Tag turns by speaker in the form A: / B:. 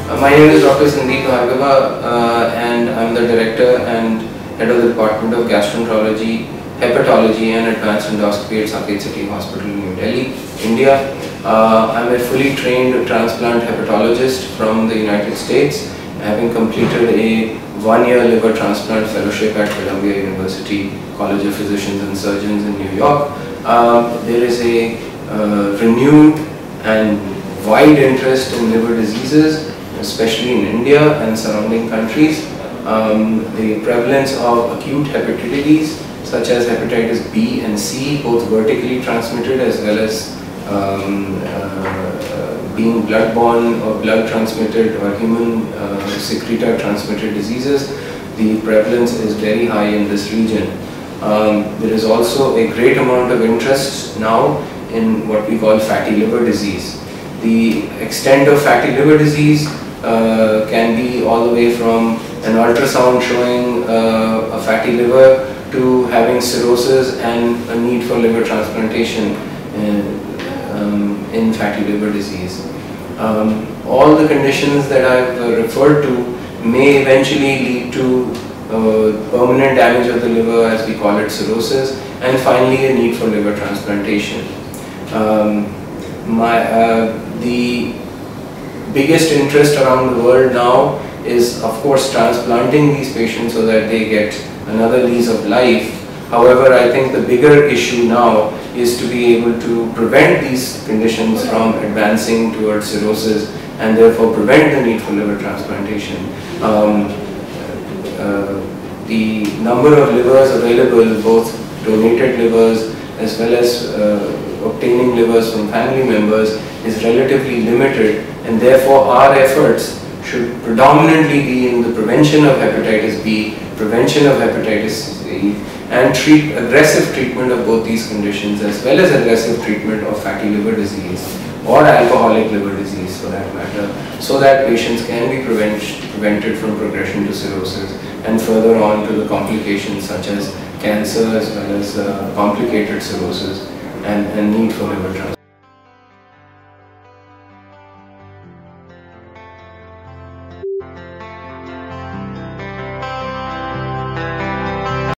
A: My name is Dr. Sandeep Bhargava and I'm the Director and Head of the Department of Gastroenterology, Hepatology and Advanced Endoscopy at Saket City Hospital in New Delhi, India. I'm a fully trained transplant hepatologist from the United States, having completed a one-year liver transplant fellowship at Columbia University College of Physicians and Surgeons in New York. There is a renewed and wide interest in liver diseases, especially in India and surrounding countries. The prevalence of acute hepatitis such as hepatitis B and C, both vertically transmitted as well as being blood-borne or blood transmitted or human secreta transmitted diseases, the prevalence is very high in this region. There is also a great amount of interest now in what we call fatty liver disease. The extent of fatty liver disease can be all the way from an ultrasound showing a fatty liver to having cirrhosis and a need for liver transplantation in fatty liver disease. All the conditions that I've referred to may eventually lead to permanent damage of the liver, as we call it, cirrhosis, and finally a need for liver transplantation. The biggest interest around the world now is, of course, transplanting these patients so that they get another lease of life. However, I think the bigger issue now is to be able to prevent these conditions from advancing towards cirrhosis and therefore prevent the need for liver transplantation. The number of livers available, both donated livers as well as obtaining livers from family members, is relatively limited, and therefore our efforts should predominantly be in the prevention of hepatitis B, prevention of hepatitis C, and aggressive treatment of both these conditions as well as aggressive treatment of fatty liver disease or alcoholic liver disease for that matter, so that patients can be prevented from progression to cirrhosis and further on to the complications such as cancer as well as complicated cirrhosis and need for liver transplant.